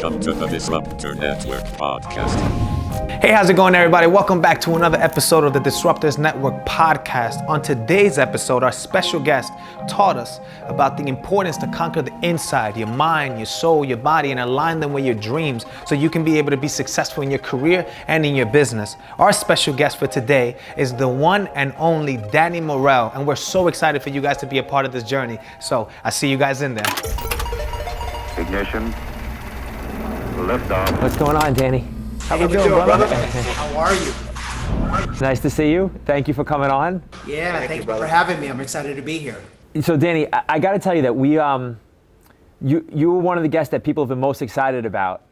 Welcome to the Disruptor Network podcast. Hey, how's it going, everybody? Welcome back to another episode of the Disruptors Network podcast. On today's episode, our special guest taught us about the importance to conquer the inside, your mind, your soul, your body, and align them with your dreams so you can be able to be successful in your career and in your business. Our special guest for today is the one and only Danny Morel, and we're so excited for you guys to be a part of this journey. So I see you guys in there. Ignition. Liftoff. What's going on, Danny? How we doing, brother? How are you? Nice to see you. Thank you for coming on. Yeah, thank you for having me. I'm excited to be here. So, Danny, I got to tell you that you were one of the guests that people have been most excited about.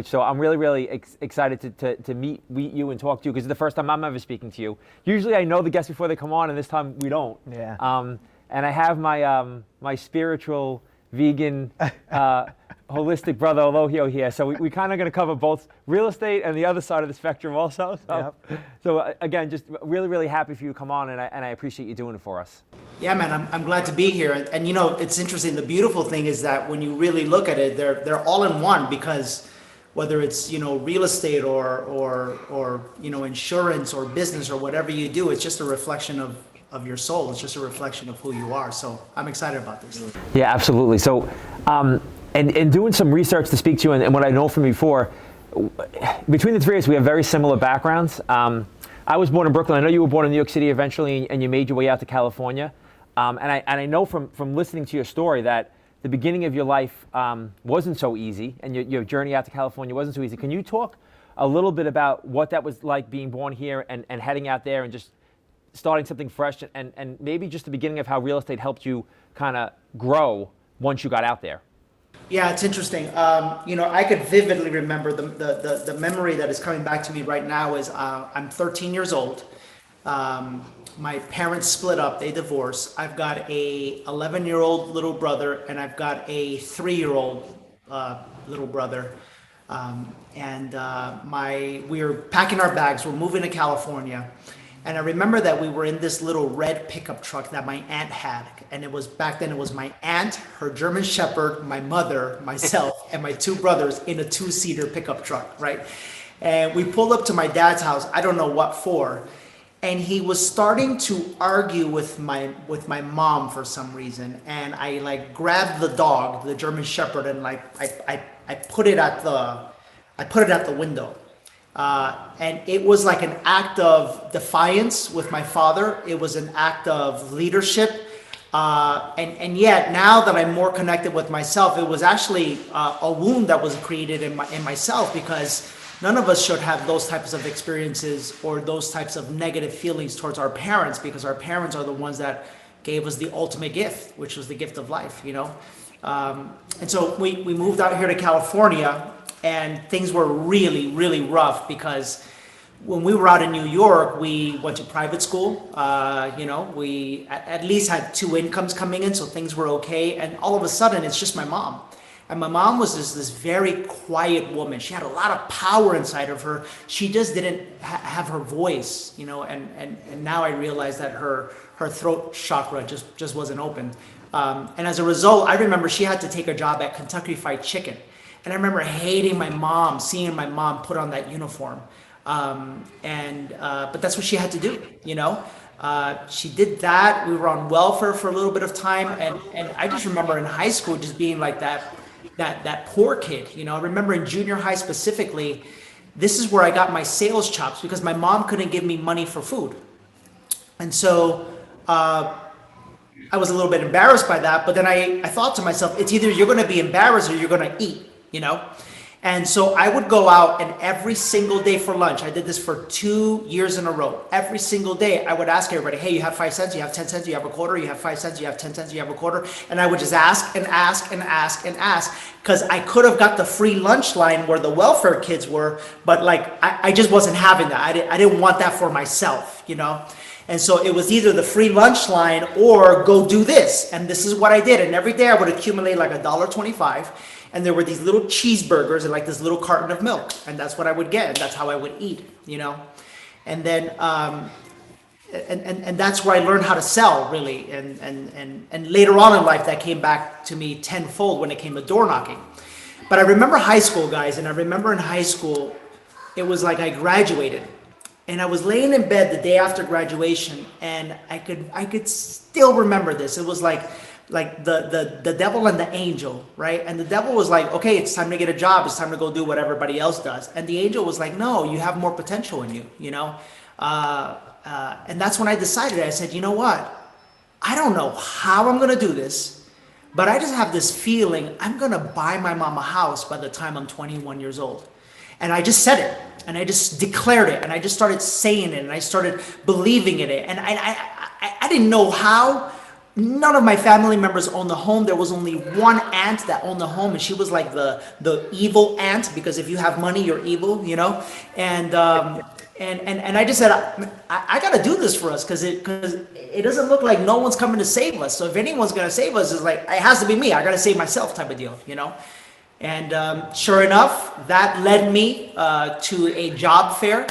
So I'm really excited to meet you and talk to you because it's the first time I'm ever speaking to you. Usually, I know the guests before they come on, and this time we don't. Yeah. And I have my spiritual vegan. Holistic brother Elohio here. So we kind of going to cover both real estate and the other side of the spectrum also. So again, just really happy for you to come on, and I appreciate you doing it for us. Yeah, man, I'm glad to be here. And you know, it's interesting. The beautiful thing is that when you really look at it, they're all in one, because whether it's, you know, real estate or you know, insurance or business or whatever you do, it's just a reflection of your soul. It's just a reflection of who you are. So I'm excited about this. Yeah, absolutely. So and doing some research to speak to you and what I know from before, between the three of us, we have very similar backgrounds. I was born in Brooklyn. I know you were born in New York City eventually, and you made your way out to California. And I know from listening to your story that the beginning of your life wasn't so easy, and your journey out to California wasn't so easy. Can you talk a little bit about what that was like being born here and heading out there and just starting something fresh, and maybe just the beginning of how real estate helped you kind of grow once you got out there? Yeah, it's interesting. You know, I could vividly remember the memory that is coming back to me right now is I'm 13 years old. My parents split up, they divorced. I've got a 11-year-old little brother, and I've got a 3-year-old little brother. We were packing our bags, we're moving to California. And I remember that we were in this little red pickup truck that my aunt had. And it was back then, it was my aunt, her German Shepherd, my mother, myself, and my 2 brothers in a 2-seater pickup truck, right? And we pulled up to my dad's house, I don't know what for. And he was starting to argue with my mom for some reason. And I like grabbed the dog, the German Shepherd, and like I put it at the window. And it was like an act of defiance with my father. It was an act of leadership. And yet now that I'm more connected with myself, it was actually a wound that was created in myself, because none of us should have those types of experiences or those types of negative feelings towards our parents, because our parents are the ones that gave us the ultimate gift, which was the gift of life, you know? And so we moved out here to California. And things were really rough, because when we were out in New York, we went to private school. You know, we at least had 2 incomes coming in, so things were okay. And all of a sudden, it's just my mom. And my mom was this very quiet woman. She had a lot of power inside of her. She just didn't have her voice, you know. And now I realize that her throat chakra just wasn't open. And as a result, I remember she had to take a job at Kentucky Fried Chicken. And I remember hating my mom, seeing my mom put on that uniform. But that's what she had to do, you know? She did that. We were on welfare for a little bit of time. And I just remember in high school just being like that poor kid, you know? I remember in junior high specifically, this is where I got my sales chops, because my mom couldn't give me money for food. And so I was a little bit embarrassed by that. But then I thought to myself, it's either you're going to be embarrassed or you're going to eat. You know? And so I would go out, and every single day for lunch, I did this for 2 years in a row. Every single day, I would ask everybody, hey, you have 5 cents, you have 10 cents, you have a quarter, you have 5 cents, you have 10 cents, you have a quarter. And I would just ask, because I could have got the free lunch line where the welfare kids were, but like, I just wasn't having that. I didn't want that for myself, you know? And so it was either the free lunch line or go do this. And this is what I did. And every day I would accumulate like $1.25. And there were these little cheeseburgers and like this little carton of milk. And that's what I would get. And that's how I would eat, you know. And then, and that's where I learned how to sell, really. And later on in life, that came back to me tenfold when it came to door knocking. But I remember high school, guys, and I remember in high school, it was like I graduated. And I was laying in bed the day after graduation, and I could still remember this. It was like the devil and the angel, right? And the devil was like, okay, it's time to get a job. It's time to go do what everybody else does. And the angel was like, no, you have more potential in you, you know? And that's when I decided, I said, you know what? I don't know how I'm going to do this, but I just have this feeling I'm going to buy my mom a house by the time I'm 21 years old. And I just said it, and I just declared it, and I just started saying it, and I started believing in it. And I didn't know how. None of my family members owned the home. There was only one aunt that owned the home, and she was like the evil aunt, because if you have money, you're evil, you know. And I just said, I got to do this for us, because it doesn't look like no one's coming to save us. So if anyone's going to save us, it's like, it has to be me. I got to save myself, type of deal, you know. And sure enough, that led me to a job fair.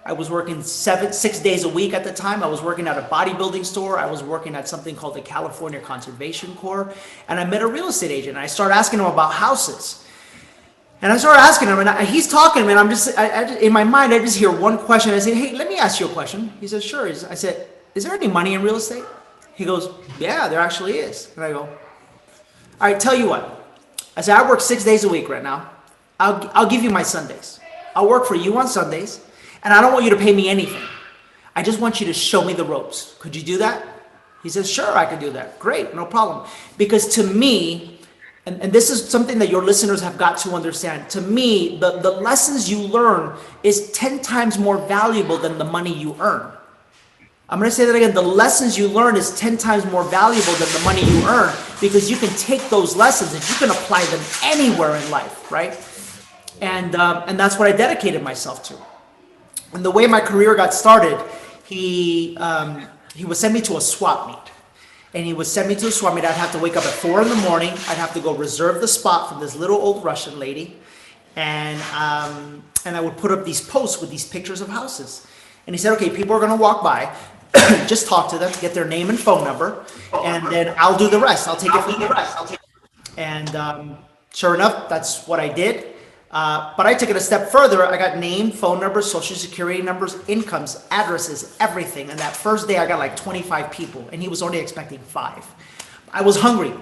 I was working 6 days a week at the time. I was working at a bodybuilding store. I was working at something called the California Conservation Corps. And I met a real estate agent. And I started asking him about houses. And I started asking him, and he's talking, and I'm just, in my mind, I just hear one question. I say, hey, let me ask you a question. He says, sure. I said, is there any money in real estate? He goes, yeah, there actually is. And I go, all right, tell you what. I said, I work 6 days a week right now. I'll give you my Sundays. I'll work for you on Sundays, and I don't want you to pay me anything. I just want you to show me the ropes. Could you do that? He says, sure, I can do that. Great, no problem. Because to me, and this is something that your listeners have got to understand, to me, the lessons you learn is 10 times more valuable than the money you earn. I'm going to say that again. The lessons you learn is 10 times more valuable than the money you earn, because you can take those lessons and you can apply them anywhere in life, right? And that's what I dedicated myself to. And the way my career got started, he would send me to a swap meet. And he would send me to a swap meet. I'd have to wake up at 4 in the morning. I'd have to go reserve the spot from this little old Russian lady. And I would put up these posts with these pictures of houses. And he said, okay, people are going to walk by. Just talk to them, get their name and phone number, and then I'll do the rest. I'll take it from the rest. And sure enough, that's what I did. But I took it a step further. I got name, phone numbers, social security numbers, incomes, addresses, everything. And that first day, I got like 25 people, and he was only expecting 5. I was hungry.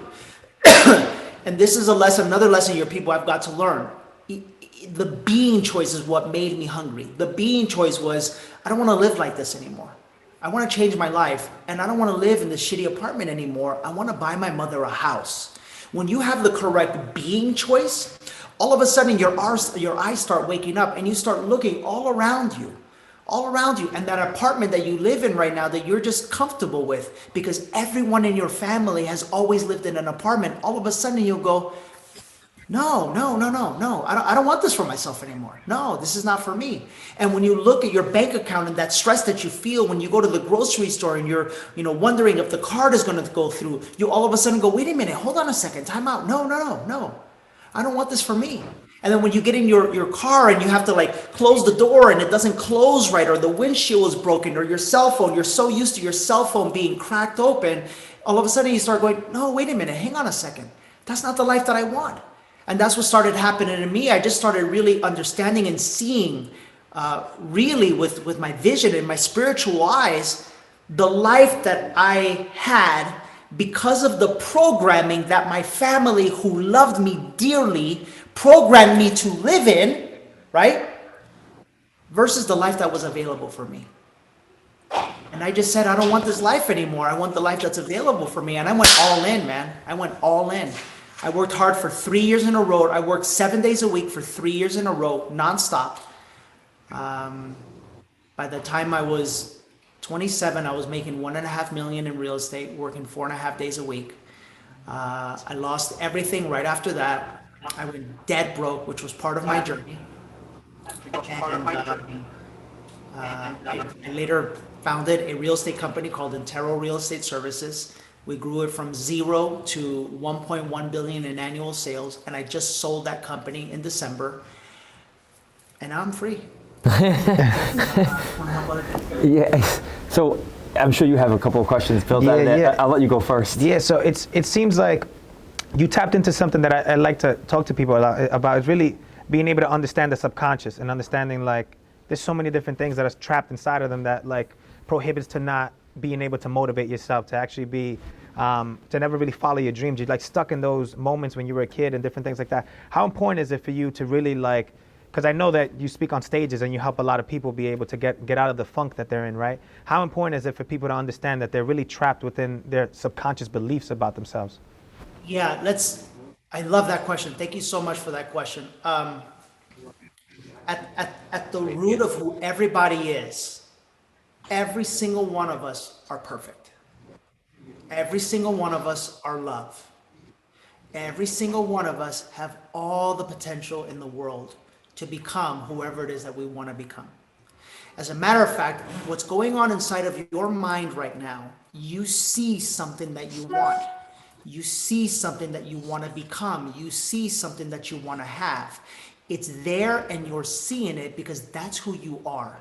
And this is another lesson your people have got to learn. The being choice is what made me hungry. The being choice was, I don't want to live like this anymore. I want to change my life, and I don't want to live in this shitty apartment anymore. I want to buy my mother a house. When you have the correct being choice, all of a sudden your eyes start waking up, and you start looking all around you. And that apartment that you live in right now that you're just comfortable with, because everyone in your family has always lived in an apartment, all of a sudden you'll go, no. I don't want this for myself anymore. No, this is not for me. And when you look at your bank account and that stress that you feel when you go to the grocery store and you're, wondering if the card is going to go through, you all of a sudden go, wait a minute, hold on a second, time out. No. I don't want this for me. And then when you get in your car and you have to close the door and it doesn't close right, or the windshield is broken, or your cell phone, you're so used to your cell phone being cracked open, all of a sudden you start going, no, wait a minute, hang on a second. That's not the life that I want. And that's what started happening to me. I just started really understanding and seeing really with my vision and my spiritual eyes, the life that I had because of the programming that my family, who loved me dearly, programmed me to live in, right? Versus the life that was available for me. And I just said, I don't want this life anymore. I want the life that's available for me. And I went all in, man. I went all in. I worked hard for 3 years in a row. I worked 7 days a week for 3 years in a row, nonstop. By the time I was 27, I was making $1.5 million in real estate, working 4.5 days a week. I lost everything right after that. I went dead broke, which was part of my journey. And I later founded a real estate company called Intero Real Estate Services. We grew it from 0 to 1.1 billion in annual sales, and I just sold that company in December, and now I'm free. Yeah. So I'm sure you have a couple of questions built out of that. Yeah. I'll let you go first. Yeah. So it seems like You tapped into something that I like to talk to people about is really being able to understand the subconscious and understanding like there's so many different things that are trapped inside of them that like prohibits to not being able to motivate yourself, to actually be to never really follow your dreams. You're like stuck in those moments when you were a kid and different things like that. How important is it for you to really like, because I know that you speak on stages and you help a lot of people be able to get out of the funk that they're in, right? How important is it for people to understand that they're really trapped within their subconscious beliefs about themselves? Yeah, I love that question. Thank you so much for that question. At the root of who everybody is, every single one of us are perfect. Every single one of us are love. Every single one of us have all the potential in the world to become whoever it is that we want to become. As a matter of fact, what's going on inside of your mind right now, you see something that you want. You see something that you want to become. You see something that you want to have. It's there and you're seeing it because that's who you are.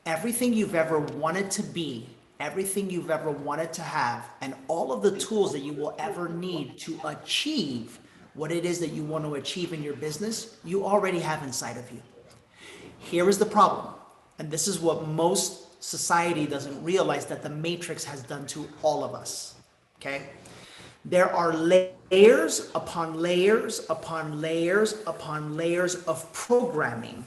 Everything you've ever wanted to be, everything you've ever wanted to have, and all of the tools that you will ever need to achieve what it is that you want to achieve in your business, you already have inside of you. Here is the problem, and this is what most society doesn't realize that the Matrix has done to all of us, okay? There are layers upon layers upon layers upon layers of programming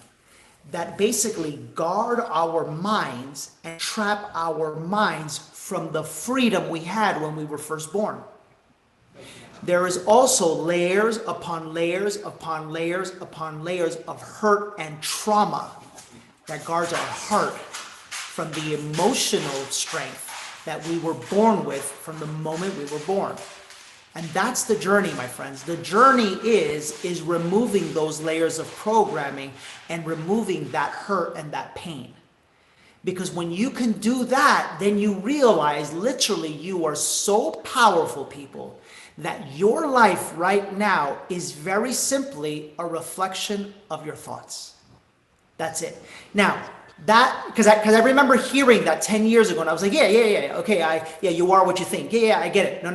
that basically guard our minds and trap our minds from the freedom we had when we were first born. There is also layers upon layers upon layers upon layers of hurt and trauma that guards our heart from the emotional strength that we were born with from the moment we were born. And that's the journey, my friends. The journey is removing those layers of programming and removing that hurt and that pain. Because when you can do that, then you realize literally you are so powerful, people, that your life right now is very simply a reflection of your thoughts. That's it. Now, that, because I remember hearing that 10 years ago, and I was like, yeah, okay, you are what you think. Yeah, I get it. No,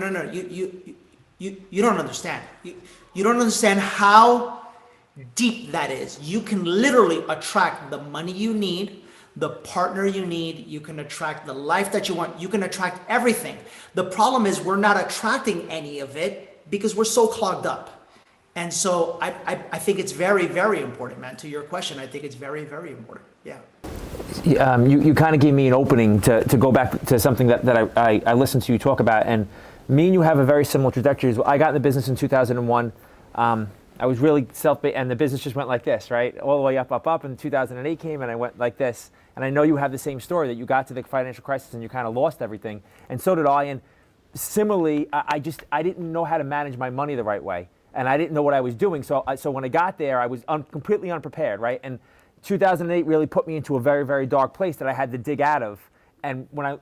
you don't understand. You don't understand how deep that is. You can literally attract the money you need, the partner you need. You can attract the life that you want. You can attract everything. The problem is we're not attracting any of it because we're so clogged up. And so I think it's very, very important, man. To your question, I think it's very, very important. Yeah. You kind of gave me an opening to go back to something that I listened to you talk about, and me and you have a very similar trajectory. I got in the business in 2001. I was really and the business just went like this, right? All the way up, and 2008 came and I went like this. And I know you have the same story, that you got to the financial crisis and you kind of lost everything. And so did I. And similarly, I didn't know how to manage my money the right way. And I didn't know what I was doing. So when I got there, I was completely unprepared, right? And 2008 really put me into a very, very dark place that I had to dig out of. And when I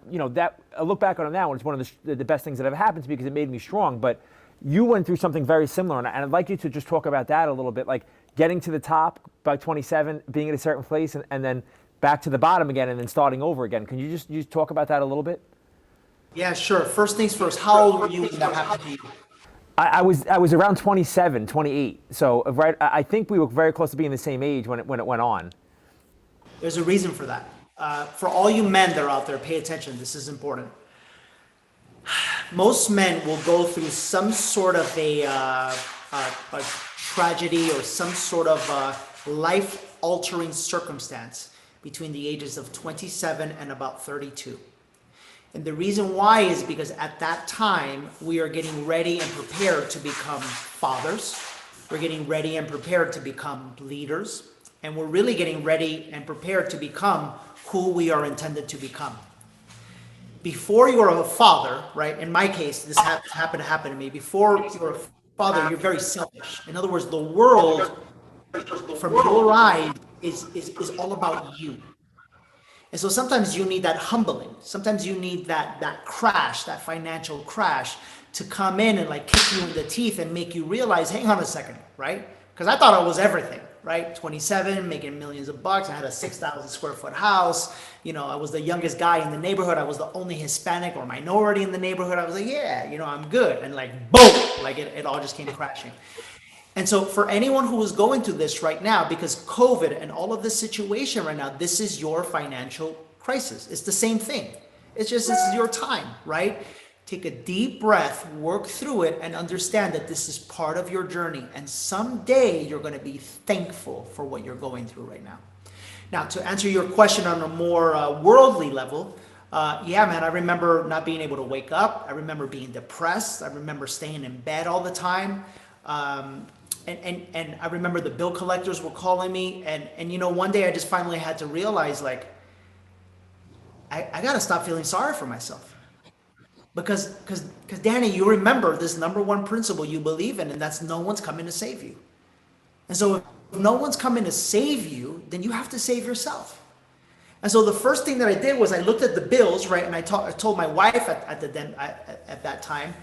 look back on it now, and it's one of the best things that ever happened to me because it made me strong. But you went through something very similar, and I'd like you to just talk about that a little bit, like getting to the top by 27, being at a certain place, and then back to the bottom again, and then starting over again. Can you just talk about that a little bit? Yeah, sure. First things first, how old were you when that happened to you? I was around 27, 28. So right, I think we were very close to being the same age when it went on. There's a reason for that. For all you men that are out there, pay attention. This is important. Most men will go through some sort of a tragedy or some sort of life-altering circumstance between the ages of 27 and about 32. And the reason why is because at that time, we are getting ready and prepared to become fathers. We're getting ready and prepared to become leaders. And we're really getting ready and prepared to become who we are intended to become. Before you're a father, right? In my case, this happened to happen to me. Before you're a father, you're very selfish. In other words, the world from your eyes is all about you. And so sometimes you need that humbling. Sometimes you need that crash, that financial crash, to come in and like kick you in the teeth and make you realize, hang on a second, right? Because I thought I was everything, right? 27, making millions of bucks. I had a 6,000 square foot house. You know, I was the youngest guy in the neighborhood. I was the only Hispanic or minority in the neighborhood. I was like, yeah, you know, I'm good. And like, boom, like it all just came crashing. And so for anyone who is going through this right now, because COVID and all of this situation right now, this is your financial crisis. It's the same thing. It's just, this is your time, right? Take a deep breath, work through it, and understand that this is part of your journey. And someday you're going to be thankful for what you're going through right now. Now, to answer your question on a more worldly level, yeah, man, I remember not being able to wake up. I remember being depressed. I remember staying in bed all the time. And I remember the bill collectors were calling me. And you know, one day I just finally had to realize, like, I got to stop feeling sorry for myself. Because Danny, you remember this number one principle you believe in, and that's no one's coming to save you. And so if no one's coming to save you, then you have to save yourself. And so the first thing that I did was I looked at the bills, right? And I told my wife at that time,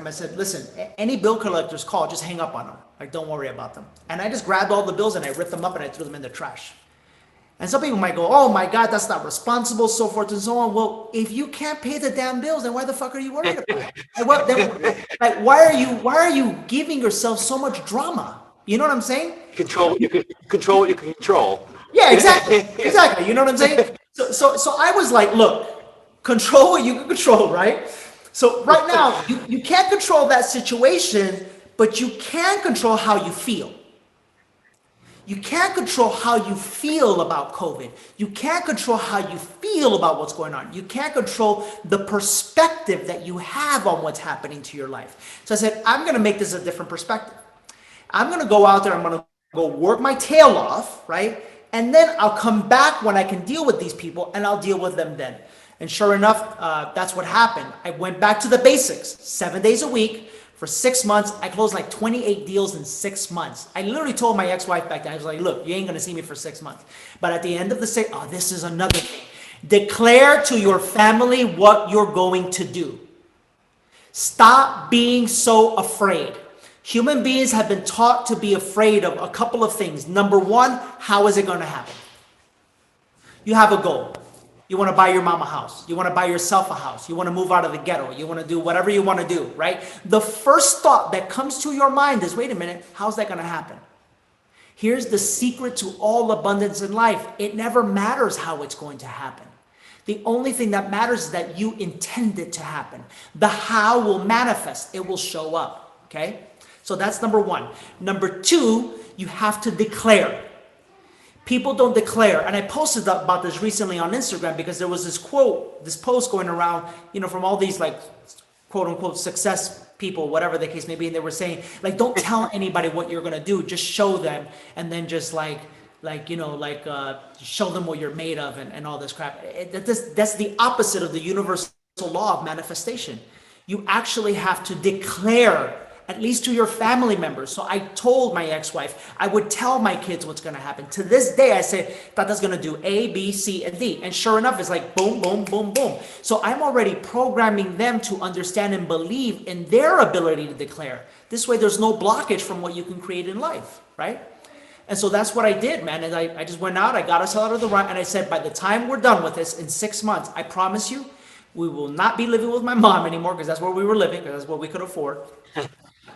I said, listen, any bill collectors call, just hang up on them. Like, don't worry about them. And I just grabbed all the bills and I ripped them up and I threw them in the trash. And some people might go, oh my God, that's not responsible, so forth and so on. Well, if you can't pay the damn bills, then why the fuck are you worried about it? Like, why are you giving yourself so much drama? You know what I'm saying? You can control what you can control. Yeah, exactly. Exactly. You know what I'm saying? So I was like, look, control what you can control, right? So right now, you can't control that situation, but you can control how you feel. You can't control how you feel about COVID. You can't control how you feel about what's going on. You can't control the perspective that you have on what's happening to your life. So I said, I'm going to make this a different perspective. I'm going to go out there. I'm going to go work my tail off, right? And then I'll come back when I can deal with these people, and I'll deal with them then. And sure enough, that's what happened. I went back to the basics, 7 days a week. For 6 months, I closed like 28 deals in 6 months. I literally told my ex-wife back then, I was like, look, you ain't gonna see me for 6 months. But at the end of the day, oh, this is another thing. Declare to your family what you're going to do. Stop being so afraid. Human beings have been taught to be afraid of a couple of things. Number one, how is it gonna happen? You have a goal. You want to buy your mom a house. You want to buy yourself a house. You want to move out of the ghetto. You want to do whatever you want to do, right? The first thought that comes to your mind is, wait a minute, how's that going to happen? Here's the secret to all abundance in life. It never matters how it's going to happen. The only thing that matters is that you intend it to happen. The how will manifest. It will show up, okay? So that's number one. Number two, you have to declare. People don't declare. And I posted about this recently on Instagram because there was this quote, this post going around, you know, from all these like quote unquote success people, whatever the case may be. And they were saying, like, don't tell anybody what you're going to do. Just show them. And then just show them what you're made of and all this crap. That's the opposite of the universal law of manifestation. You actually have to declare, at least to your family members. So I told my ex-wife, I would tell my kids what's going to happen. To this day, I say, Tata's going to do A, B, C, and D. And sure enough, it's like boom, boom, boom, boom. So I'm already programming them to understand and believe in their ability to declare. This way, there's no blockage from what you can create in life, right? And so that's what I did, man. And I just went out, I got us out of the run, and I said, by the time we're done with this in 6 months, I promise you, we will not be living with my mom anymore, because that's where we were living, because that's what we could afford.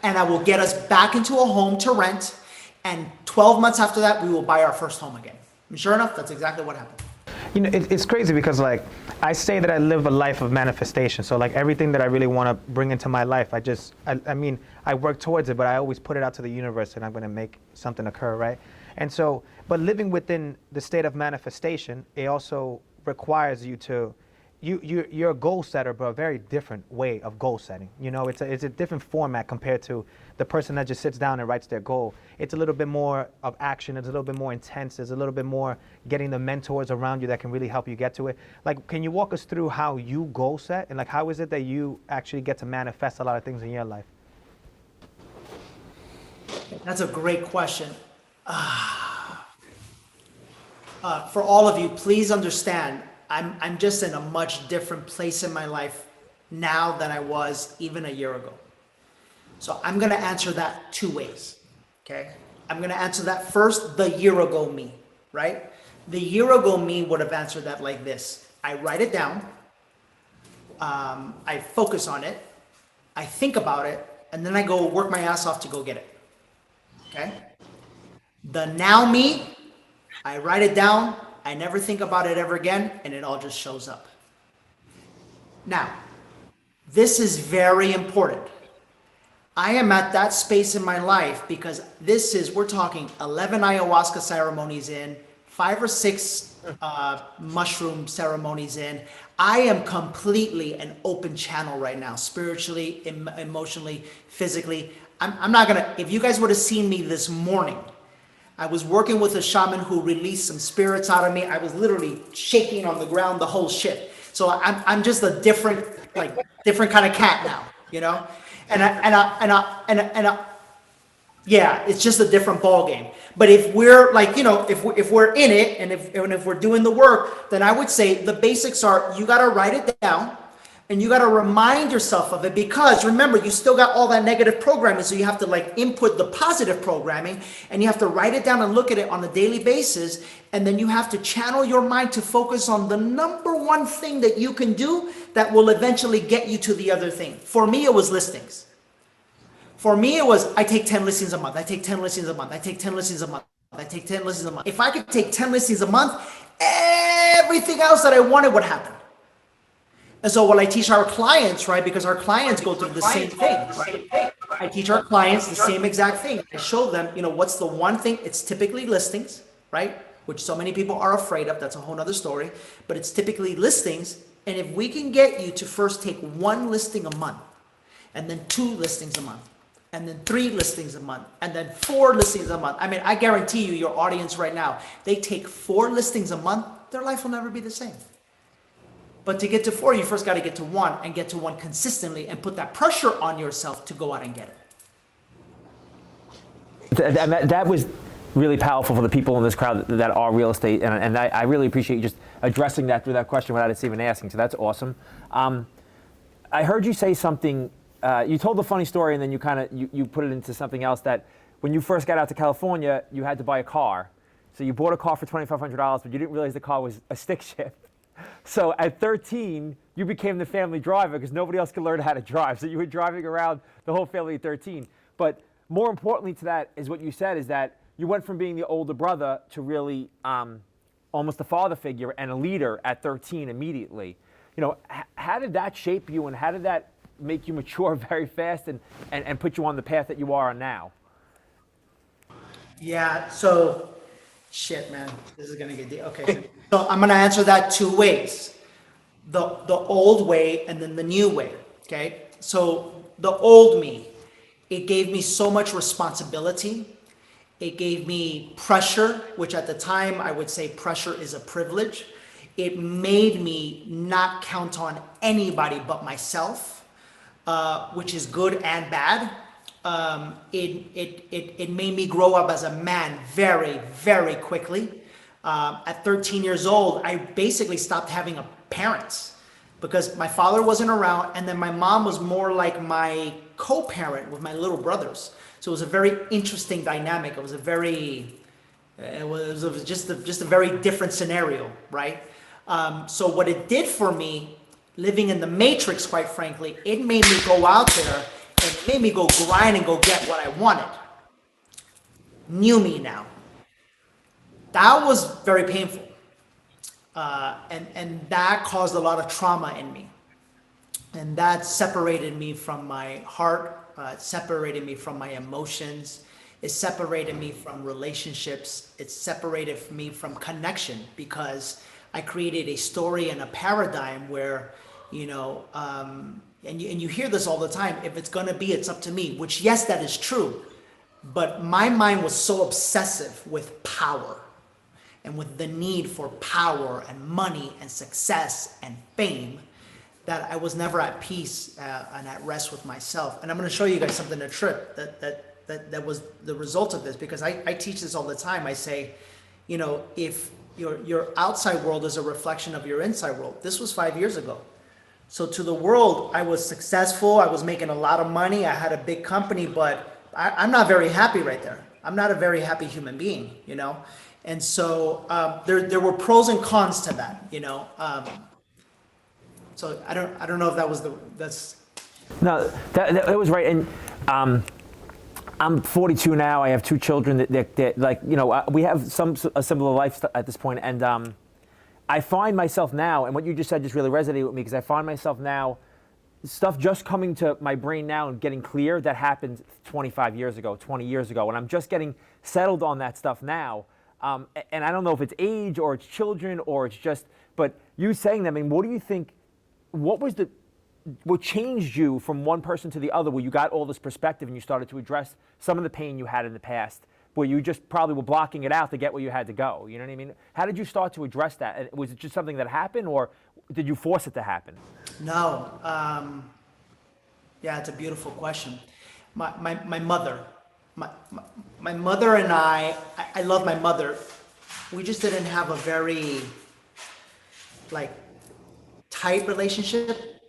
And I will get us back into a home to rent. And 12 months after that, we will buy our first home again. And sure enough, that's exactly what happened. You know, it's crazy because, like, I say that I live a life of manifestation. So, like, everything that I really want to bring into my life, I work towards it, but I always put it out to the universe and I'm going to make something occur, right? And so, but living within the state of manifestation, it also requires you to, you're a goal setter, but a very different way of goal setting. You know, it's a different format compared to the person that just sits down and writes their goal. It's a little bit more of action. It's a little bit more intense. There's a little bit more getting the mentors around you that can really help you get to it. Like, can you walk us through how you goal set, and like, how is it that you actually get to manifest a lot of things in your life? That's a great question. For all of you, please understand, I'm just in a much different place in my life now than I was even a year ago. So I'm going to answer that two ways, okay? I'm going to answer that first. The year ago me, right? The year ago me would have answered that like this. I write it down. I focus on it. I think about it. And then I go work my ass off to go get it. Okay? The now me, I write it down. I never think about it ever again. And it all just shows up. Now, this is very important. I am at that space in my life because we're talking 11 ayahuasca ceremonies in, 5 or 6 mushroom ceremonies in. I am completely an open channel right now, spiritually, emotionally, physically. I'm not gonna, if you guys would have seen me this morning, I was working with a shaman who released some spirits out of me. I was literally shaking on the ground, the whole shit. So I'm just a different kind of cat now, you know? Yeah, it's just a different ball game. But if we're like, you know, if we're in it and if we're doing the work, then I would say the basics are you got to write it down and you got to remind yourself of it, because remember, you still got all that negative programming. So you have to like input the positive programming and you have to write it down and look at it on a daily basis. And then you have to channel your mind to focus on the number one thing that you can do that will eventually get you to the other thing. For me, it was listings. For me, it was, I take 10 listings a month. I take 10 listings a month. I take 10 listings a month. I take 10 listings a month. If I could take 10 listings a month, everything else that I wanted would happen. And so what I teach our clients, right, because our clients go through the same thing, right? I teach our clients the same exact thing. I show them, you know, what's the one thing? It's typically listings, right? Which so many people are afraid of. That's a whole nother story. But it's typically listings. And if we can get you to first take 1 listing a month, and then 2 listings a month, and then 3 listings a month, and then 4 listings a month. I mean, I guarantee you, your audience right now, they take 4 listings a month, their life will never be the same. But to get to 4, you first got to get to 1 and get to 1 consistently and put that pressure on yourself to go out and get it. That was really powerful for the people in this crowd that are real estate. And I really appreciate you just addressing that through that question without us even asking. So that's awesome. I heard you say something. You told a funny story and then you put it into something else, that when you first got out to California, you had to buy a car. So you bought a car for $2,500, but you didn't realize the car was a stick shift. So at 13, you became the family driver because nobody else could learn how to drive. So you were driving around the whole family at 13. But more importantly to that is what you said, is that you went from being the older brother to really almost a father figure and a leader at 13 immediately. You know, how did that shape you, and how did that make you mature very fast and put you on the path that you are on now? Yeah, so shit, man, this is gonna get deep. Okay, so I'm gonna answer that 2 ways: the old way and then the new way. Okay, so the old me, it gave me so much responsibility. It gave me pressure, which at the time I would say pressure is a privilege. It made me not count on anybody but myself, which is good and bad. It made me grow up as a man very, very quickly. At 13 years old, I basically stopped having parents because my father wasn't around, and then my mom was more like my co-parent with my little brothers. So it was a very interesting dynamic. It was just a very different scenario, right? So what it did for me, living in the matrix, quite frankly, it made me go out there. It made me go grind and go get what I wanted. New me now. That was very painful. And that caused a lot of trauma in me. And that separated me from my heart. It separated me from my emotions. It separated me from relationships. It separated me from connection, because I created a story and a paradigm where, you know, and you hear this all the time, if it's gonna be, it's up to me, which yes, that is true. But my mind was so obsessive with power and with the need for power and money and success and fame that I was never at peace and at rest with myself. And I'm gonna show you guys something, a trip that was the result of this, because I teach this all the time. I say, you know, if your outside world is a reflection of your inside world. This was 5 years ago. So to the world, I was successful. I was making a lot of money. I had a big company, but I'm not very happy right there. I'm not a very happy human being, you know? And so there were pros and cons to that, you know? So I don't know if that was that's. No, that was right. And I'm 42 now. I have 2 children that like, you know, we have a similar life at this point. And I find myself now, and what you just said just really resonated with me, because I find myself now, stuff just coming to my brain now and getting clear that happened 25 years ago, 20 years ago. And I'm just getting settled on that stuff now. And I don't know if it's age or it's children or it's just, but you saying that, I mean, what do you think, what changed you from one person to the other, where you got all this perspective and you started to address some of the pain you had in the past, where you just probably were blocking it out to get where you had to go? You know what I mean? How did you start to address that? And was it just something that happened, or did you force it to happen? No. Yeah, it's a beautiful question. My mother, my mother and I love my mother. We just didn't have a very like tight relationship.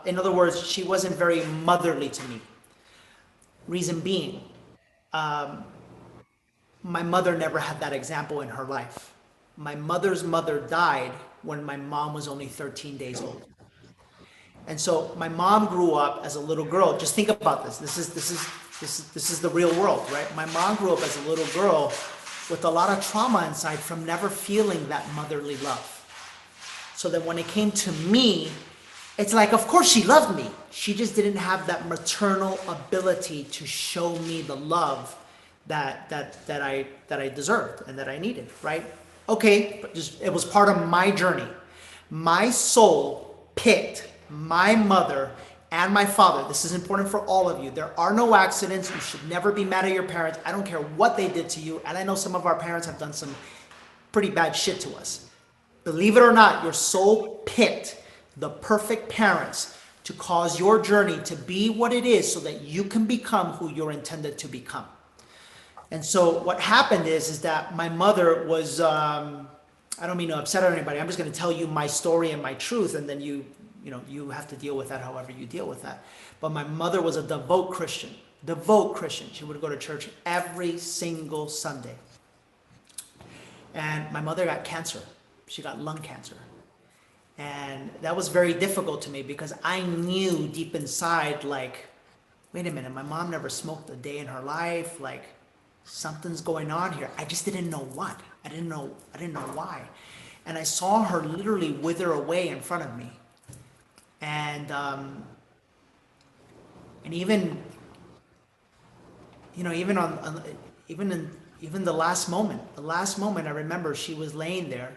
In other words, she wasn't very motherly to me. Reason being, my mother never had that example in her life. My mother's mother died when my mom was only 13 days old. And so my mom grew up as a little girl. Just think about this. This is the real world, right? My mom grew up as a little girl with a lot of trauma inside from never feeling that motherly love. So that when it came to me, it's like, of course she loved me. She just didn't have that maternal ability to show me the love that I deserved and that I needed, right? Okay, but just, it was part of my journey. My soul picked my mother and my father. This is important for all of you. There are no accidents. You should never be mad at your parents. I don't care what they did to you. And I know some of our parents have done some pretty bad shit to us. Believe it or not, your soul picked the perfect parents to cause your journey to be what it is so that you can become who you're intended to become. And so what happened is that my mother was, I don't mean to upset anybody. I'm just going to tell you my story and my truth, and then you you have to deal with that however you deal with that. But my mother was a devout Christian. She would go to church every single Sunday. And my mother got cancer. She got lung cancer. And that was very difficult to me because I knew deep inside, like, wait a minute, my mom never smoked a day in her life. Like, something's going on here. I just didn't know what. I didn't know why. And I saw her literally wither away in front of me. And even the last moment, I remember she was laying there.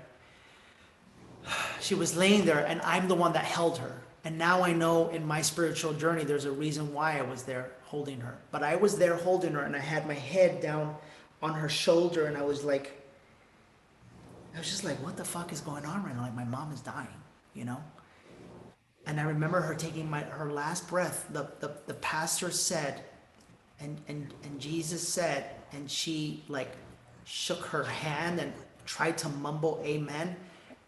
She was laying there, and I'm the one that held her. And now I know in my spiritual journey, there's a reason why I was there holding her. But I was there holding her, and I had my head down on her shoulder, and I was just like, what the fuck is going on right now? Like, my mom is dying, you know? And I remember her taking her last breath. The pastor said, and Jesus said, and she like shook her hand and tried to mumble amen.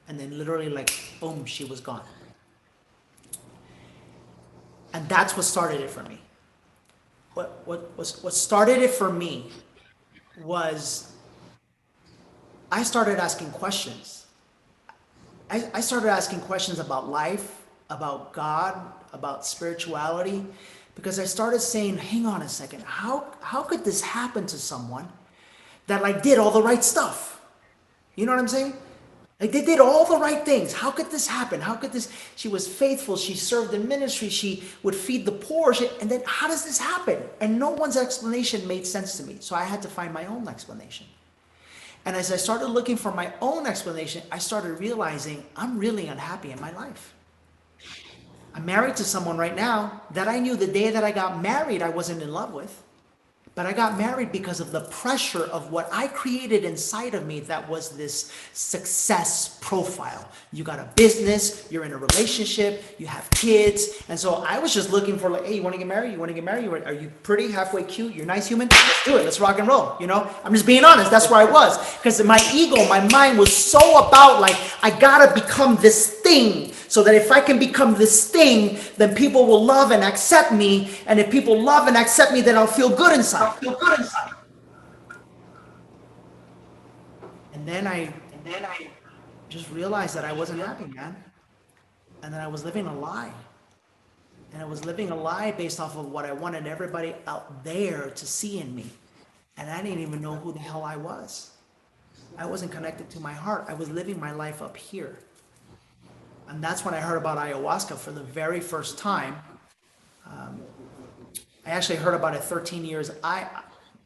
And then literally like, boom, she was gone. And that's what started it for me. What started it for me was I started asking questions. I started asking questions about life, about God, about spirituality, because I started saying, hang on a second, how could this happen to someone that like did all the right stuff? You know what I'm saying? Like, they did all the right things. How could this happen? She was faithful. She served in ministry. She would feed the poor. And then how does this happen? And no one's explanation made sense to me. So I had to find my own explanation. And as I started looking for my own explanation, I started realizing I'm really unhappy in my life. I'm married to someone right now that I knew the day that I got married, I wasn't in love with. But I got married because of the pressure of what I created inside of me that was this success profile. You got a business, you're in a relationship, you have kids. And so I was just looking for like, hey, you want to get married? Are you pretty, halfway cute? You're a nice human? Let's do it. Let's rock and roll. You know, I'm just being honest. That's where I was. Because my ego, my mind was so about like, I got to become this thing. So that if I can become this thing, then people will love and accept me. And if people love and accept me, then I'll feel good inside. And then I just realized that I wasn't happy, man. And then I was living a lie. And I was living a lie based off of what I wanted everybody out there to see in me. And I didn't even know who the hell I was. I wasn't connected to my heart. I was living my life up here. And that's when I heard about ayahuasca for the very first time. I actually heard about it 13 years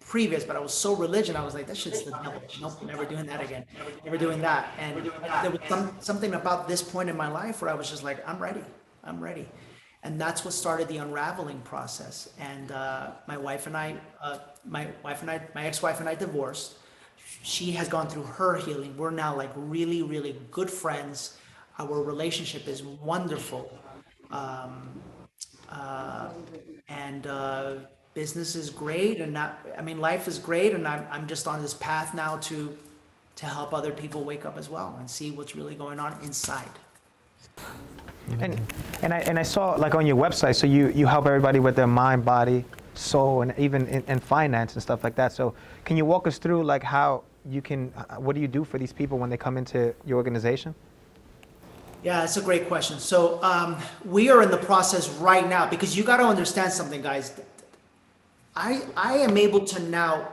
previous, but I was so religious, I was like, that shit's the devil. Nope, never doing that again. Never doing that. And there was something about this point in my life where I was just like, I'm ready. I'm ready. And that's what started the unraveling process. And my ex-wife and I divorced. She has gone through her healing. We're now like really, really good friends. Our relationship is wonderful. Business is great, and life is great, and I'm just on this path now to help other people wake up as well and see what's really going on inside. And I saw like on your website, so you help everybody with their mind, body, soul, and even in finance and stuff like that. So can you walk us through like how you can, what do you do for these people when they come into your organization? Yeah, that's a great question. So we are in the process right now, because you got to understand something, guys. I am able to now,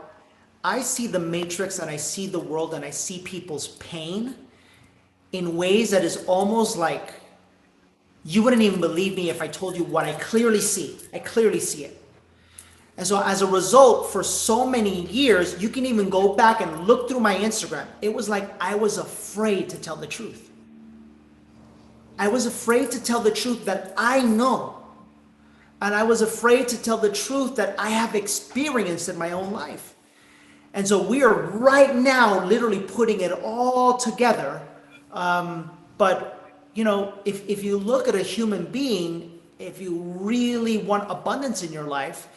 I see the matrix and I see the world and I see people's pain in ways that is almost like, you wouldn't even believe me if I told you what I clearly see. I clearly see it. And so as a result, for so many years, you can even go back and look through my Instagram. It was like I was afraid to tell the truth. I was afraid to tell the truth that I know. And I was afraid to tell the truth that I have experienced in my own life. And so we are right now literally putting it all together. But, you know, if you look at a human being, if you really want abundance in your life,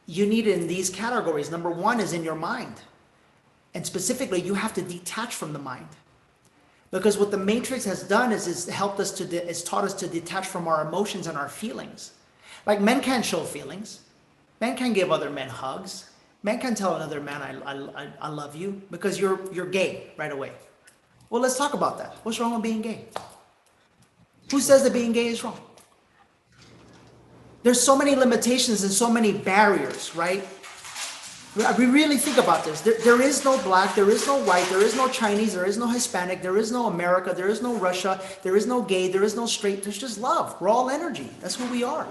you need it in these categories. Number one is in your mind. And specifically, you have to detach from the mind. Because what the Matrix has done is helped us is taught us to detach from our emotions and our feelings. Like, men can't show feelings. Men can't give other men hugs. Men can't tell another man, I love you, because you're gay right away. Well, let's talk about that. What's wrong with being gay? Who says that being gay is wrong? There's so many limitations and so many barriers, right? We really think about this. There is no black, there is no white, there is no Chinese, there is no Hispanic, there is no America, there is no Russia, there is no gay, there is no straight, there's just love. We're all energy. That's who we are.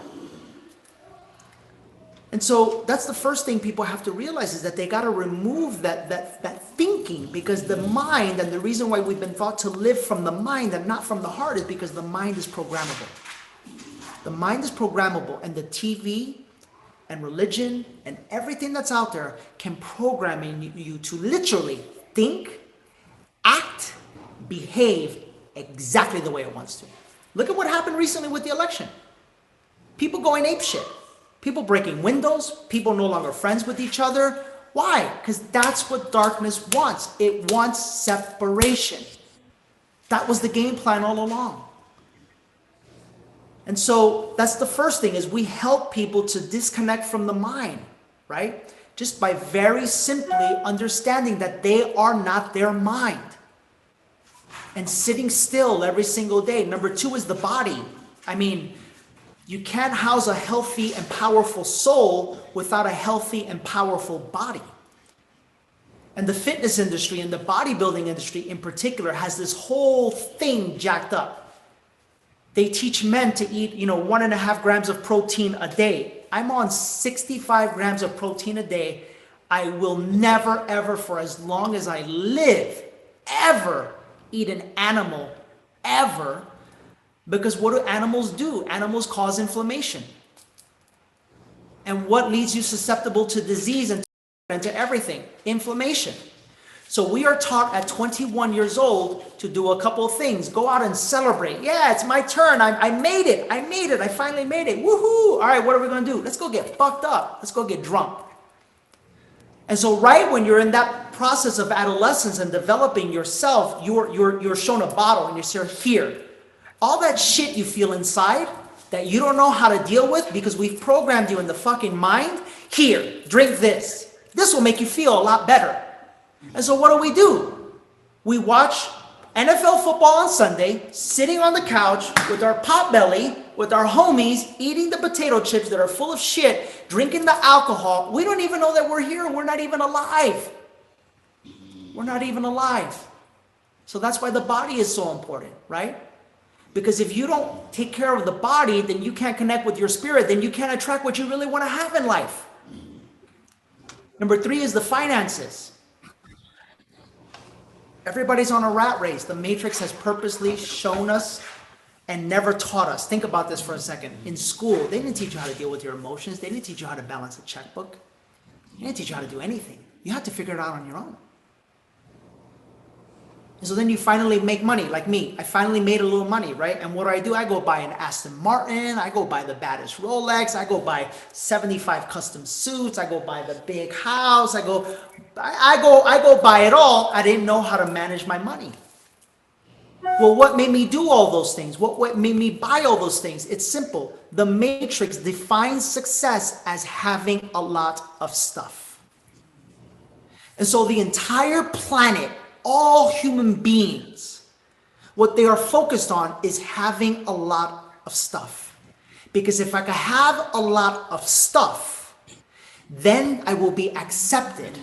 And so that's the first thing people have to realize, is that they got to remove that thinking, because the mind, and the reason why we've been taught to live from the mind and not from the heart, is because the mind is programmable. The mind is programmable, and the TV and religion and everything that's out there can program you to literally think, act, behave exactly the way it wants to. Look at what happened recently with the election. People going apeshit. People breaking windows. People no longer friends with each other. Why? Because that's what darkness wants. It wants separation. That was the game plan all along. And so that's the first thing, is we help people to disconnect from the mind, right? Just by very simply understanding that they are not their mind. And sitting still every single day. Number two is the body. I mean, you can't house a healthy and powerful soul without a healthy and powerful body. And the fitness industry and the bodybuilding industry in particular has this whole thing jacked up. They teach men to eat, 1.5 grams of protein a day. I'm on 65 grams of protein a day. I will never, ever, for as long as I live, ever eat an animal, ever. Because what do animals do? Animals cause inflammation. And what leads you susceptible to disease and to everything? Inflammation. So we are taught at 21 years old to do a couple of things. Go out and celebrate. Yeah, it's my turn. I made it. I finally made it. Woohoo! All right, what are we going to do? Let's go get fucked up. Let's go get drunk. And so right when you're in that process of adolescence and developing yourself, you're shown a bottle and you're here. All that shit you feel inside that you don't know how to deal with because we've programmed you in the fucking mind, here, drink this. This will make you feel a lot better. And so what do? We watch NFL football on Sunday, sitting on the couch with our pot belly, with our homies, eating the potato chips that are full of shit, drinking the alcohol. We don't even know that we're here. We're not even alive. We're not even alive. So that's why the body is so important, right? Because if you don't take care of the body, then you can't connect with your spirit. Then you can't attract what you really want to have in life. Number 3 is the finances. Everybody's on a rat race. The Matrix has purposely shown us and never taught us. Think about this for a second. In school, they didn't teach you how to deal with your emotions. They didn't teach you how to balance a checkbook. They didn't teach you how to do anything. You had to figure it out on your own. And so then you finally make money, like me. I finally made a little money, right? And what do? I go buy an Aston Martin. I go buy the baddest Rolex. I go buy 75 custom suits. I go buy the big house. I go buy it all. I didn't know how to manage my money. Well, what made me do all those things? What made me buy all those things? It's simple. The Matrix defines success as having a lot of stuff. And so the entire planet, all human beings, what they are focused on is having a lot of stuff. Because if I can have a lot of stuff, then I will be accepted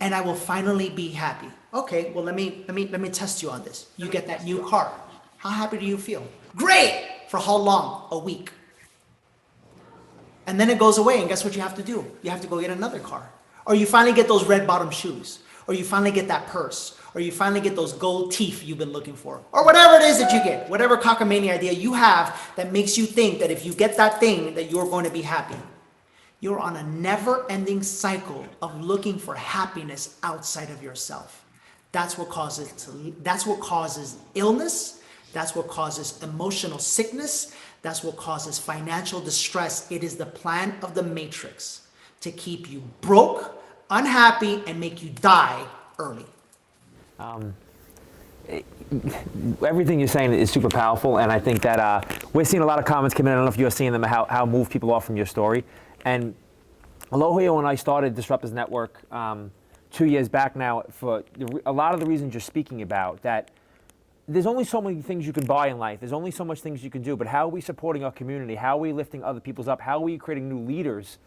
and I will finally be happy. Okay, well let me test you on this. You get that new car. How happy do you feel? Great! For how long? A week. And then it goes away, and guess what you have to do? You have to go get another car. Or you finally get those red bottom shoes. Or you finally get that purse. Or you finally get those gold teeth you've been looking for. Or whatever it is that you get. Whatever cockamamie idea you have that makes you think that if you get that thing that you're going to be happy. You're on a never-ending cycle of looking for happiness outside of yourself. That's what causes illness. That's what causes emotional sickness. That's what causes financial distress. It is the plan of the Matrix to keep you broke, unhappy, and make you die early. Everything you're saying is super powerful, and I think that we're seeing a lot of comments come in. I don't know if you're seeing them, how move people off from your story. And Aloha and I started Disruptors Network 2 years back now for a lot of the reasons you're speaking about, that there's only so many things you can buy in life. There's only so much things you can do, but how are we supporting our community? How are we lifting other people's up? How are we creating new leaders,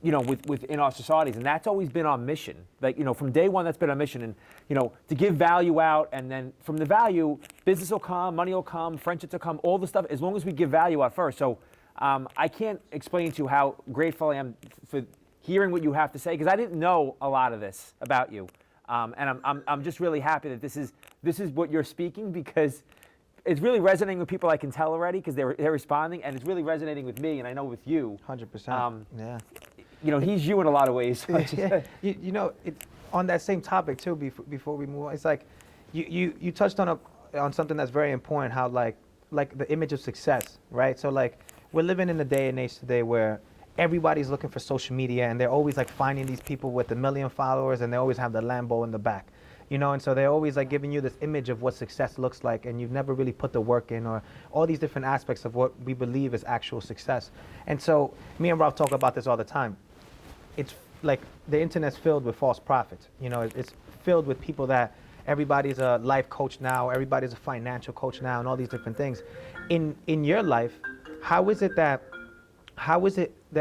within our societies? And that's always been our mission. Like, from day one, that's been our mission. And, to give value out, and then from the value, business will come, money will come, friendships will come, all the stuff, as long as we give value out first. So I can't explain to you how grateful I am for hearing what you have to say, because I didn't know a lot of this about you. And I'm just really happy that this is what you're speaking, because it's really resonating with people, I can tell already, because they're responding, and it's really resonating with me, and I know with you. 100%. Yeah. He's you in a lot of ways. Yeah. On that same topic too, before we move on, it's like you touched on something that's very important, how like the image of success, right? So like we're living in a day and age today where everybody's looking for social media, and they're always like finding these people with 1 million followers, and they always have the Lambo in the back, and so they're always like giving you this image of what success looks like, and you've never really put the work in, or all these different aspects of what we believe is actual success. And so me and Ralph talk about this all the time. It's like the internet's filled with false prophets. It's filled with people that everybody's a life coach now, everybody's a financial coach now, and all these different things. In your life, how is it that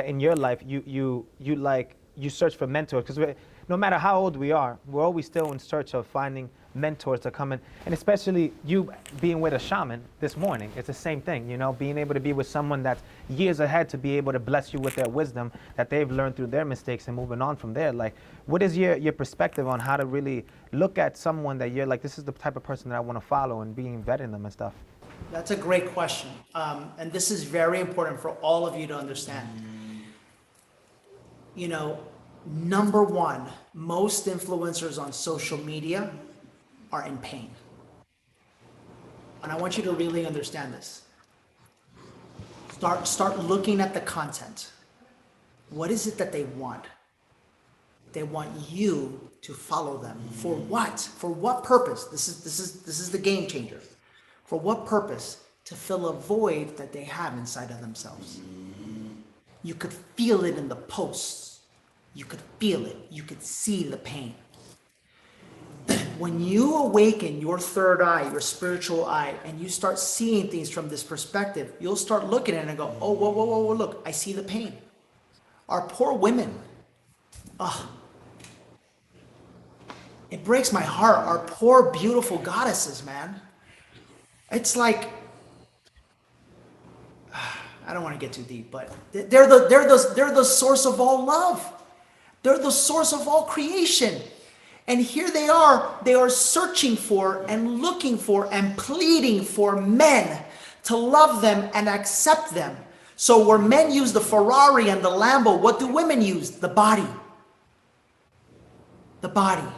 in your life you search for mentors? Because no matter how old we are, we're always still in search of finding mentors to come in. And especially you being with a shaman this morning, it's the same thing, being able to be with someone that's years ahead, to be able to bless you with their wisdom that they've learned through their mistakes, and moving on from there. Like, what is your perspective on how to really look at someone that you're like, this is the type of person that I want to follow, and being vetting them and stuff? That's a great question. And this is very important for all of you to understand. Number one, most influencers on social media are in pain. And I want you to really understand this. Start looking at the content. What is it that they want? They want you to follow them. For what? For what purpose? This is the game changer. For what purpose? To fill a void that they have inside of themselves. You could feel it in the posts. You could feel it. You could see the pain. when you awaken your third eye, your spiritual eye, and you start seeing things from this perspective, you'll start looking at it and go, oh, whoa, whoa, whoa, whoa, look, I see the pain. Our poor women, it breaks my heart. Our poor, beautiful goddesses, man. It's like, I don't want to get too deep, but they're the source of all love. They're the source of all creation. And here they are searching for and looking for and pleading for men to love them and accept them. So where men use the Ferrari and the Lambo, what do women use? The body. The body.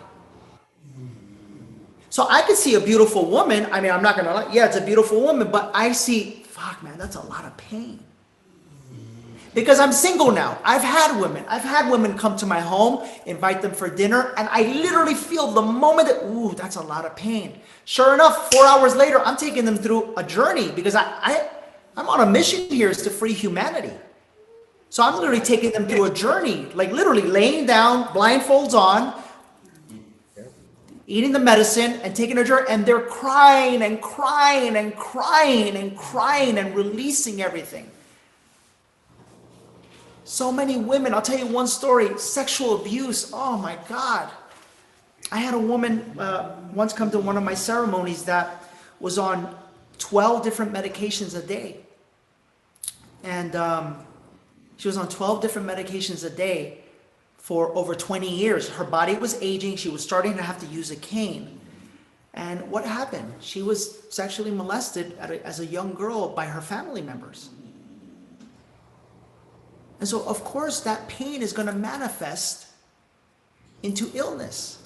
So I could see a beautiful woman. I mean, I'm not going to lie. Yeah, it's a beautiful woman, but I see, fuck, man, that's a lot of pain. Because I'm single now. I've had women come to my home, invite them for dinner, and I literally feel the moment that, ooh, that's a lot of pain. Sure enough, 4 hours later, I'm taking them through a journey because I'm on a mission here is to free humanity. So I'm literally taking them through a journey, like literally laying down, blindfolds on, eating the medicine and taking a journey, and they're crying and crying and crying and crying and releasing everything. So many women, I'll tell you one story, sexual abuse, oh my God. I had a woman once come to one of my ceremonies that was on 12 different medications a day. And she was on 12 different medications a day for over 20 years. Her body was aging. She was starting to have to use a cane. And what happened? She was sexually molested as a young girl by her family members. And so, of course, that pain is going to manifest into illness.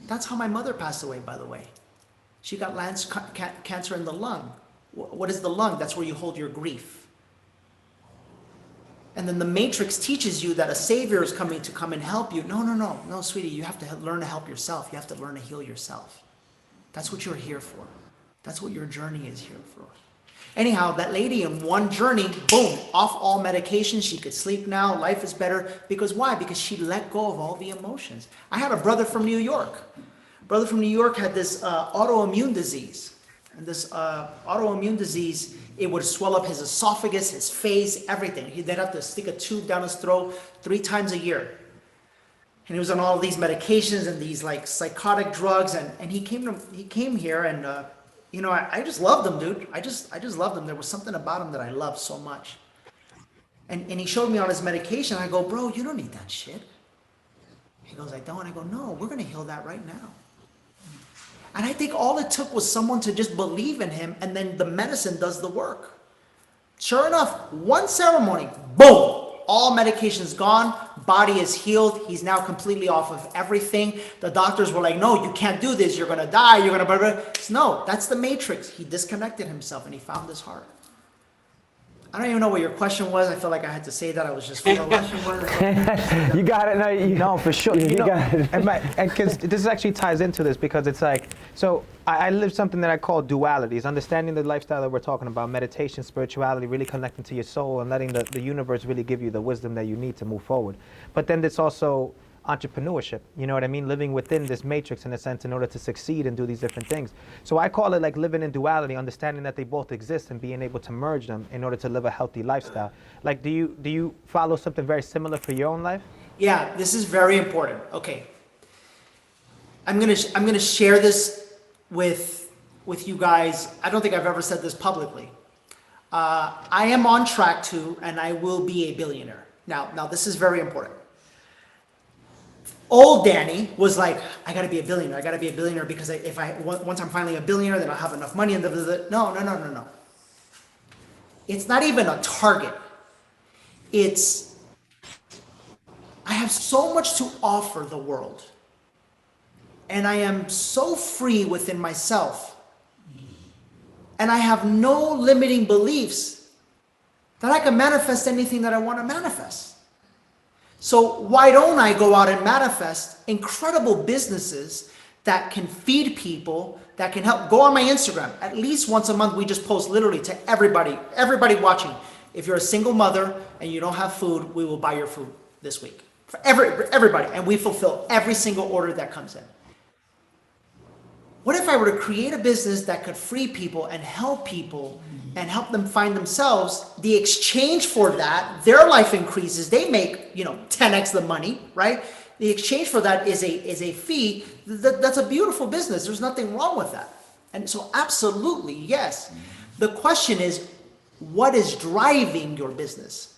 That's how my mother passed away, by the way. She got cancer in the lung. What is the lung? That's where you hold your grief. And then the Matrix teaches you that a savior is coming to come and help you. No, sweetie, you have to learn to help yourself. You have to learn to heal yourself. That's what you're here for. That's what your journey is here for. Anyhow, that lady in one journey, boom, off all medications. She could sleep now. Life is better. Because why? Because she let go of all the emotions. I had a brother from New York. Brother from New York had this autoimmune disease. And this autoimmune disease, it would swell up his esophagus, his face, everything. They'd have to stick a tube down his throat 3 times a year. And he was on all of these medications and these like psychotic drugs. And he came here and I just loved him, dude. I just loved him. There was something about him that I loved so much. And he showed me on his medication. I go, bro, you don't need that shit. He goes, I don't. I go, no, we're going to heal that right now. And I think all it took was someone to just believe in him, and then the medicine does the work. Sure enough, one ceremony, boom, all medication's gone, body is healed, he's now completely off of everything. The doctors were like, no, you can't do this, you're gonna die, you're gonna blah, blah. No, that's the Matrix. He disconnected himself and he found his heart. I don't even know what your question was. I felt like I had to say that. I was just feeling You got it. No, for sure. You got it. And because this actually ties into this, because it's like, so I live something that I call dualities, understanding the lifestyle that we're talking about, meditation, spirituality, really connecting to your soul and letting the universe really give you the wisdom that you need to move forward. But then there's also entrepreneurship, you know what I mean? Living within this matrix in a sense in order to succeed and do these different things. So I call it like living in duality, understanding that they both exist and being able to merge them in order to live a healthy lifestyle. Like, do you follow something very similar for your own life? Yeah, this is very important. Okay. I'm gonna share this with you guys. I don't think I've ever said this publicly. I am on track to, and I will be a billionaire. Now this is very important. Old Danny was like, I gotta be a billionaire. I gotta be a billionaire because once I'm finally a billionaire, then I'll have enough money. And no. It's not even a target. I have so much to offer the world. And I am so free within myself. And I have no limiting beliefs that I can manifest anything that I want to manifest. So why don't I go out and manifest incredible businesses that can feed people, that can help? Go on my Instagram. At least once a month, we just post literally to everybody watching. If you're a single mother and you don't have food, we will buy your food this week. For everybody. And we fulfill every single order that comes in. What if I were to create a business that could free people and help people and help them find themselves? The exchange for that, their life increases. They make 10x the money, right? The exchange for that is a fee. That's a beautiful business. There's nothing wrong with that. And so, absolutely, yes. The question is, what is driving your business?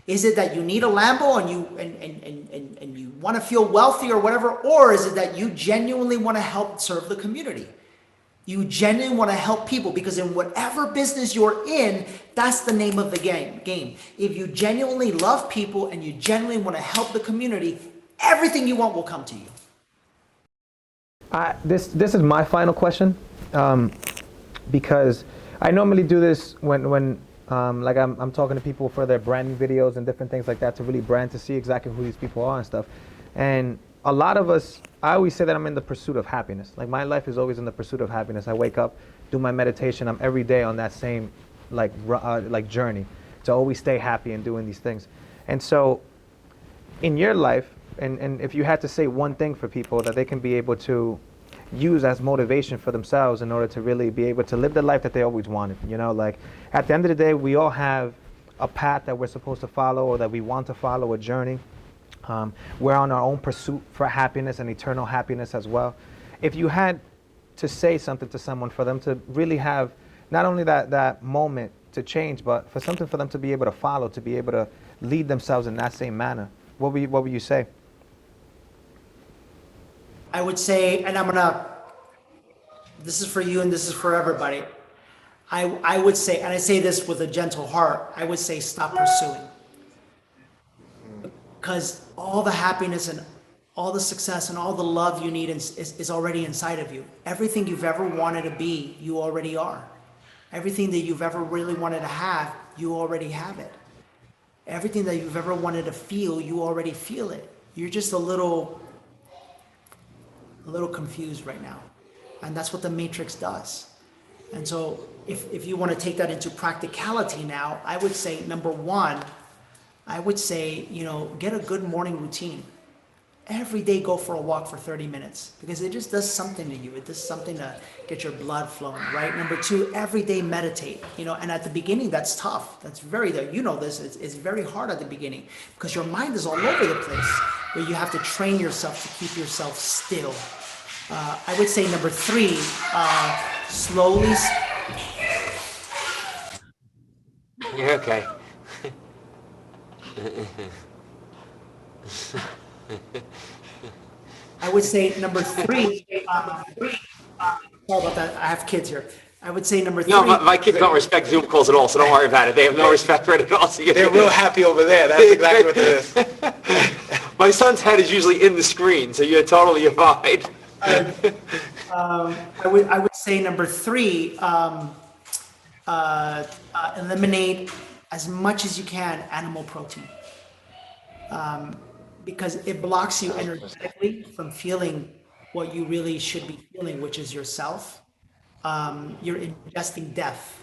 Is it that you need a Lambo and you want to feel wealthy or whatever? Or is it that you genuinely want to help serve the community? You genuinely want to help people, because in whatever business you're in, that's the name of the game. If you genuinely love people and you genuinely want to help the community, everything you want will come to you. This is my final question, because I normally do this when like I'm talking to people for their branding videos and different things like that, to really brand, to see exactly who these people are and stuff. And a lot of us, I always say that I'm in the pursuit of happiness. Like, my life is always in the pursuit of happiness. I wake up, do my meditation. I'm every day on that same like journey to always stay happy and doing these things. And so in your life, and if you had to say one thing for people that they can be able to use as motivation for themselves in order to really be able to live the life that they always wanted, like, at the end of the day, we all have a path that we're supposed to follow, or that we want to follow, a journey. We're on our own pursuit for happiness and eternal happiness as well. If you had to say something to someone for them to really have not only that moment to change, but for something for them to be able to follow, to be able to lead themselves in that same manner, what would you say? I would say, and this is for you and this is for everybody. I would say, and I say this with a gentle heart, I would say stop pursuing. Because all the happiness and all the success and all the love you need is already inside of you. Everything you've ever wanted to be, you already are. Everything that you've ever really wanted to have, you already have it. Everything that you've ever wanted to feel, you already feel it. You're just a little confused right now. And that's what the Matrix does. And so if you want to take that into practicality now, I would say, number one, get a good morning routine. Every day go for a walk for 30 minutes, because it just does something to you. It does something to get your blood flowing, right? Number two, every day meditate, and at the beginning, that's tough. That's this, it's very hard at the beginning, because your mind is all over the place, where you have to train yourself to keep yourself still. I would say number three, slowly. You're okay. I would say number three, sorry about that, I have kids here. I would say number three. No, my kids don't respect Zoom calls at all, so don't worry about it. They have no respect for it at all. So They're real happy over there. That's exactly what it is. My son's head is usually in the screen, so you're totally fine. I would say number three, eliminate as much as you can animal protein, because it blocks you energetically from feeling what you really should be feeling, which is yourself. You're ingesting death.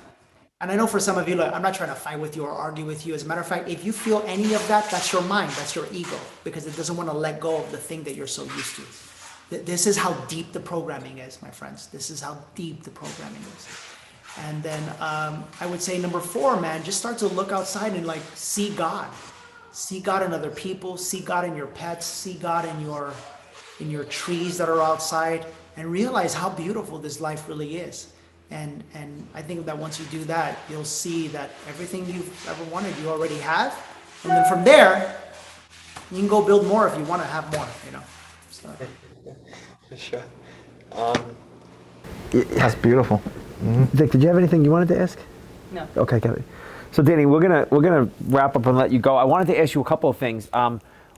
And I know for some of you, I'm not trying to fight with you or argue with you. As a matter of fact, if you feel any of that, that's your mind, that's your ego, because it doesn't want to let go of the thing that you're so used to. This is how deep the programming is, my friends. This is how deep the programming is. And then I would say number four, man, just start to look outside and see God. See God in other people, see God in your pets, see God in your trees that are outside, and realize how beautiful this life really is. And I think that once you do that, you'll see that everything you've ever wanted, you already have. And then from there, you can go build more if you want to have more, So. Sure. That's beautiful. Vic, did you have anything you wanted to ask? No. Okay, Kelly. So Danny, we're gonna wrap up and let you go. I wanted to ask you a couple of things.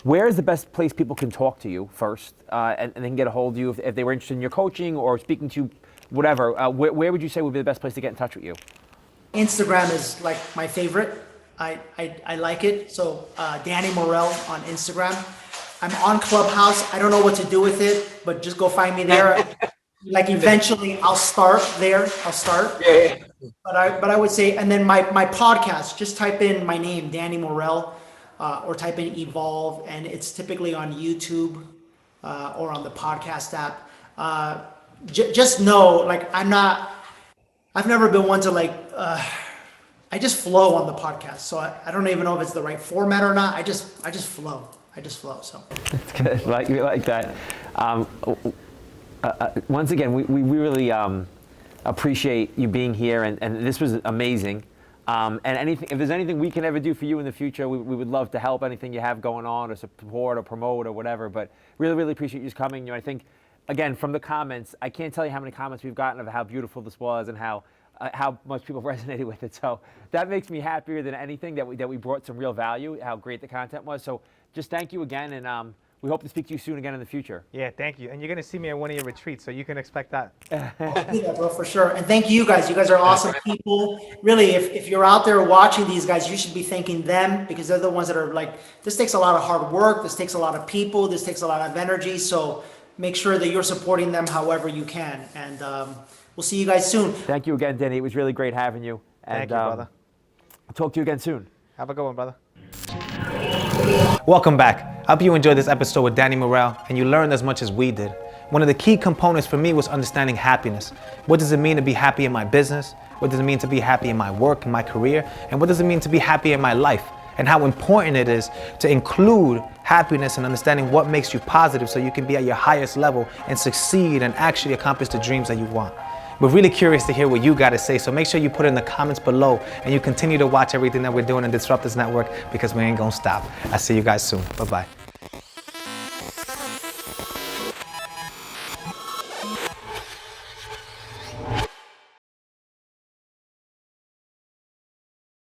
Where is the best place people can talk to you first, and then get a hold of you if they were interested in your coaching or speaking to you, whatever? Where would you say would be the best place to get in touch with you? Instagram is my favorite. I like it. So Danny Morel on Instagram. I'm on Clubhouse. I don't know what to do with it, but just go find me there. Eventually I'll start there. Yeah. But I would say, and then my podcast, just type in my name, Danny Morel, or type in Evolve, and it's typically on YouTube or on the podcast app. just know, like, I've never been one to like, I just flow on the podcast. So I don't even know if it's the right format or not. I just flow. So That's good. We like that. Once again, we really appreciate you being here, and this was amazing. And if there's anything we can ever do for you in the future, we would love to help. Anything you have going on, or support, or promote, or whatever. But really appreciate you just coming. I think, again, from the comments, I can't tell you how many comments we've gotten of how beautiful this was and how much people resonated with it. So that makes me happier than anything that we brought some real value, how great the content was. So just thank you again, and we hope to speak to you soon again in the future. Yeah, thank you. And you're going to see me at one of your retreats, so you can expect that. yeah, bro, for sure. And thank you guys. You guys are awesome people. Really, if you're out there watching these guys, you should be thanking them, because they're the ones that are like, this takes a lot of hard work. This takes a lot of people. This takes a lot of energy. So make sure that you're supporting them however you can. And we'll see you guys soon. Thank you again, Denny. It was really great having you. And, Thank you, brother. I'll talk to you again soon. Have a good one, brother. Welcome back. I hope you enjoyed this episode with Danny Morel and you learned as much as we did. One of the key components for me was understanding happiness. What does it mean to be happy in my business? What does it mean to be happy in my work, in my career? And what does it mean to be happy in my life? And how important it is to include happiness and understanding what makes you positive so you can be at your highest level and succeed and actually accomplish the dreams that you want. We're really curious to hear what you got to say, so make sure you put it in the comments below and you continue to watch everything that we're doing in Disruptors Network, because we ain't gonna stop. I'll see you guys soon. Bye-bye.